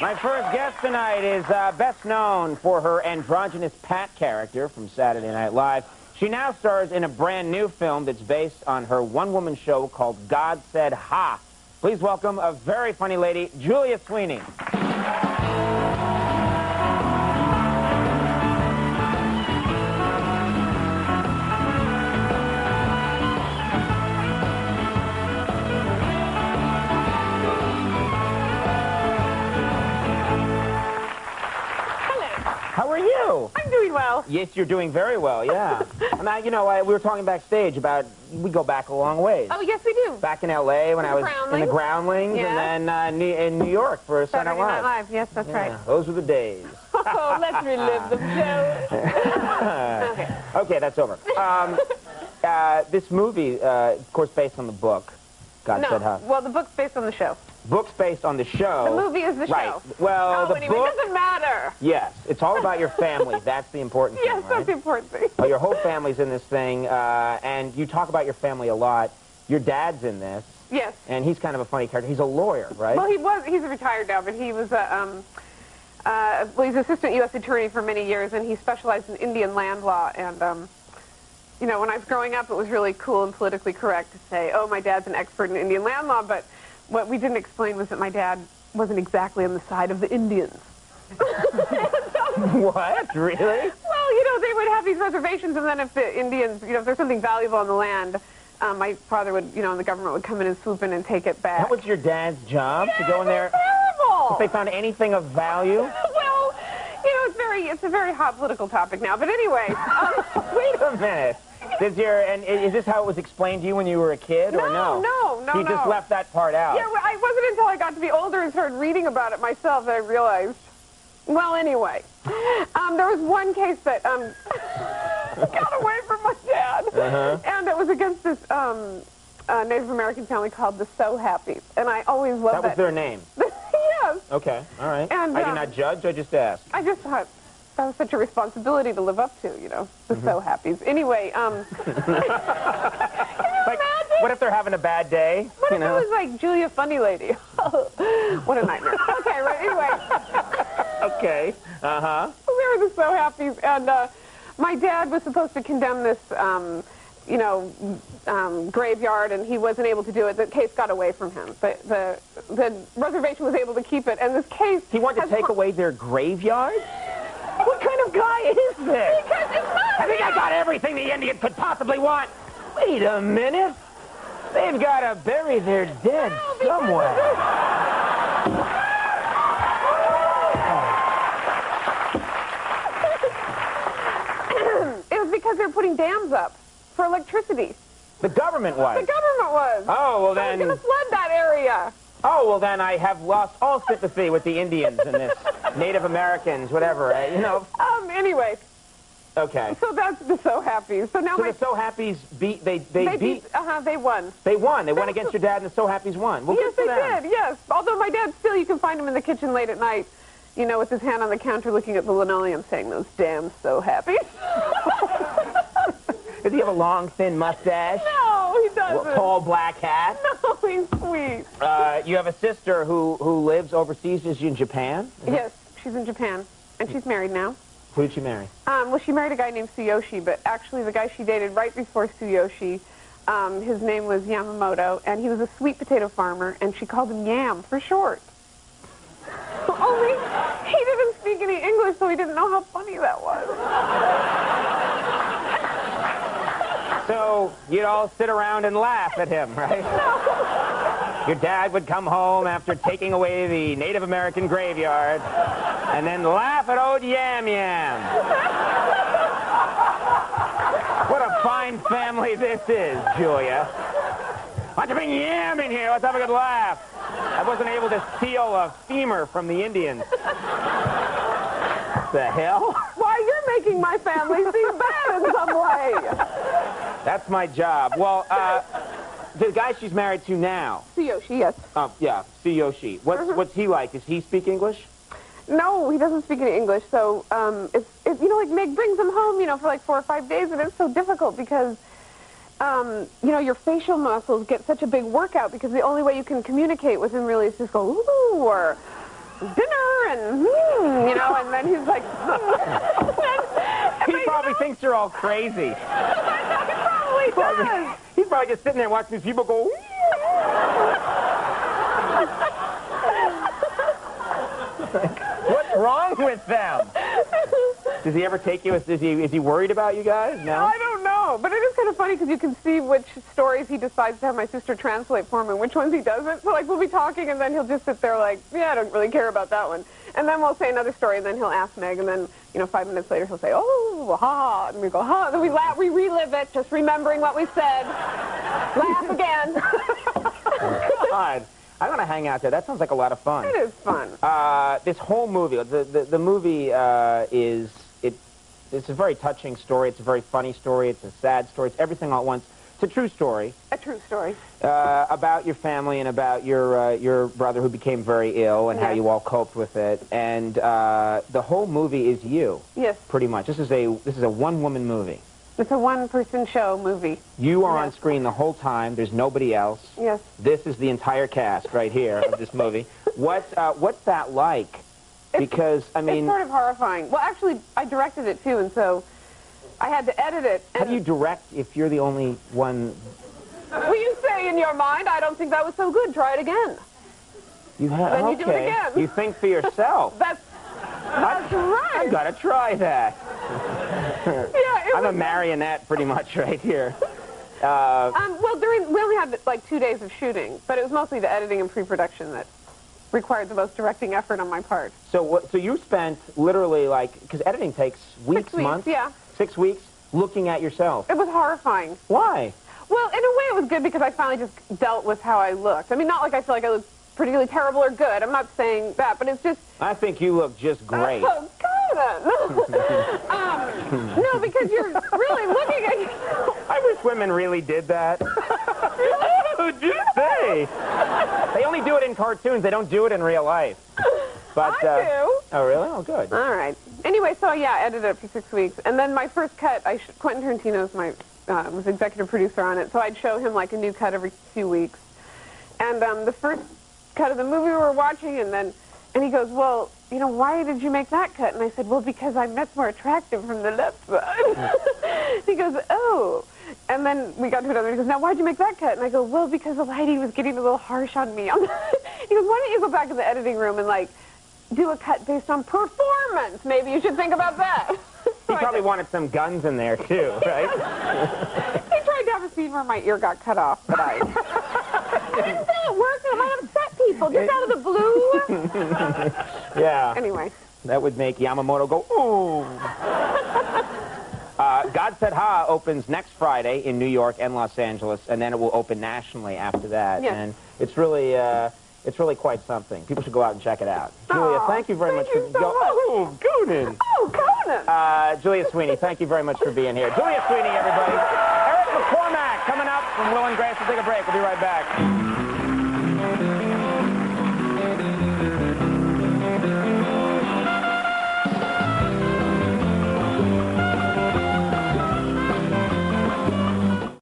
My first guest tonight is best known for her androgynous Pat character from Saturday Night Live. She now stars in a brand new film that's based on her one-woman show called God Said Ha. Please welcome a very funny lady, Julia Sweeney. How are you? I'm doing well. Yes, you're doing very well, yeah. And you know, we were talking backstage about, we go back a long ways. Oh, yes, we do. Back in L.A. when I was in the Groundlings, yes. And then in New York for Saturday Night Live. Yes, that's right. Those were the days. Oh, let's relive them, Joe. Okay, that's over. This movie, of course, based on the book, God Said Ha. Well, the book's based on the show. Book's based on the show. The movie is the show. Right. Well, the anyway, book... it doesn't matter. Yes, it's all about your family. That's the important thing, yes, that's the important thing. Well, your whole family's in this thing, and you talk about your family a lot. Your dad's in this. Yes. And he's kind of a funny character. He's a lawyer, right? Well, he's retired now, but he was he's assistant U.S. attorney for many years, and he specialized in Indian land law. And, you know, when I was growing up, it was really cool and politically correct to say, oh, my dad's an expert in Indian land law, but what we didn't explain was that my dad wasn't exactly on the side of the Indians. What? Really? Well, you know, they would have these reservations, and then if the Indians, you know, if there's something valuable on the land, my father would, you know, and the government would come in and swoop in and take it back. That was your dad's job, to go in there? Terrible! If they found anything of value? Well, you know, it's a very hot political topic now. But anyway, wait a minute. Is this how it was explained to you when you were a kid, or no? No. You just left that part out. Yeah, well, it wasn't until I got to be older and started reading about it myself that I realized. Well, anyway, there was one case that got away from my dad, and it was against this Native American family called the So Happies, and I always loved that. That was their name? Yes. Okay, all right. And, I did not judge, I just asked. I just thought that was such a responsibility to live up to, you know, the So Happies. Anyway, like, what if they're having a bad day? What if it was like Julia Funny Lady? What a nightmare. Okay, right, anyway. Okay, uh-huh. They were the So Happies, and my dad was supposed to condemn this, you know, graveyard, and he wasn't able to do it. The case got away from him. But the reservation was able to keep it, and this case... He wanted to take away their graveyard? What kind of guy is this? Because it's not I think I got everything the Indians could possibly want. Wait a minute. They've got to bury their dead somewhere. It was because they were putting dams up for electricity. The government was? The government was. Oh, well then... They were going to flood that area. Oh, well then I have lost all sympathy with the Indians and this Native Americans, whatever, you know. Anyway. Okay. So that's the So Happies. So now the So Happies beat, they beat... they won. They won. They won against your dad, and the So Happies won. Well, yes, they did, yes. Although my dad still, you can find him in the kitchen late at night, you know, with his hand on the counter looking at the linoleum saying, those damn So Happies. Does he have a long, thin mustache? No, he doesn't. Tall, black hat? No, he's sweet. You have a sister who lives overseas. Is she in Japan? Yes, she's in Japan, and she's married now. Who did she marry? Well, she married a guy named Tsuyoshi, but actually the guy she dated right before Tsuyoshi, his name was Yamamoto, and he was a sweet potato farmer, and she called him Yam for short. Only he didn't speak any English, so he didn't know how funny that was. So you'd all sit around and laugh at him, right? No. Your dad would come home after taking away the Native American graveyard and then laugh at old Yam Yam. What a fine family this is, Julia. Why don't you bring Yam in here? Let's have a good laugh. I wasn't able to steal a femur from the Indians. The hell? Why, you're making my family seem bad in some way. That's my job. Well, the guy she's married to now. Tsuyoshi, yes. Yeah, Tsuyoshi. What's he like? Does he speak English? No, he doesn't speak any English. So, it's you know, like Meg brings him home, you know, for like 4 or 5 days, and it's so difficult because, you know, your facial muscles get such a big workout because the only way you can communicate with him really is just go, ooh, or, dinner and, you know, and then he's like, He probably thinks you're all crazy. He probably does. He's probably just sitting there watching these people go, what's wrong with them? Does he ever take you? Is he worried about you guys? No? I don't know, but it is kind of funny because you can see which stories he decides to have my sister translate for him and which ones he doesn't. So, like, we'll be talking, and then he'll just sit there like, yeah, I don't really care about that one. And then we'll say another story, and then he'll ask Meg, and then, you know, 5 minutes later he'll say, oh, ha, and we go, ha, then we laugh, we relive it, just remembering what we said. Laugh again. God. I want to hang out there. That sounds like a lot of fun. It is fun. This whole movie, the movie it's a very touching story. It's a very funny story. It's a sad story. It's everything all at once. It's a true story. A true story. About your family and about your brother who became very ill and how you all coped with it. And the whole movie is you. Yes. Pretty much. This is a one-woman movie. It's a one-person show movie. You are on screen the whole time. There's nobody else. Yes. This is the entire cast right here of this movie. What's that like? Because, I mean... It's sort of horrifying. Well, actually, I directed it, too, and so I had to edit it. How do you direct if you're the only one... Well, you say in your mind, I don't think that was so good. Try it again. You have... Then you do it again. You think for yourself. That's right. I've got to try that. Yeah, I'm a marionette pretty much right here. Well, we only had like 2 days of shooting, but it was mostly the editing and pre-production that required the most directing effort on my part. So you spent literally because editing takes weeks, 6 weeks, months? Yeah. 6 weeks looking at yourself. It was horrifying. Why? Well, in a way it was good because I finally just dealt with how I looked. I mean, not like I feel like I looked particularly terrible or good. I'm not saying that, but it's just... I think you look just great. Oh, no, because you're really looking at... I wish women really did that. Oh, do they? They only do it in cartoons. They don't do it in real life. But, I do. Oh, really? Oh, good. All right. Anyway, so yeah, I edited it for 6 weeks. And then my first cut, Quentin Tarantino was executive producer on it, so I'd show him like a new cut every few weeks. And the first cut of the movie we were watching, and he goes, well, you know, why did you make that cut? And I said, well, because I'm much more attractive from the left side. He goes, oh. And then we got to another, he goes, now why'd you make that cut? And I go, well, because the lighting was getting a little harsh on me. He goes, why don't you go back in the editing room and, like, do a cut based on performance? Maybe you should think about that. He probably wanted some guns in there, too, right? He tried to have a scene where my ear got cut off, but I didn't say it worked. It might upset people just out of the blue. Yeah. Anyway. That would make Yamamoto go, ooh. God Said Ha opens next Friday in New York and Los Angeles, and then it will open nationally after that. Yes. And it's really quite something. People should go out and check it out. Julia, thank you very much for... Oh, Conan. Oh, Conan. Julia Sweeney, thank you very much for being here. Julia Sweeney, everybody. Eric McCormack coming up from Will and Grace. We'll take a break. We'll be right back.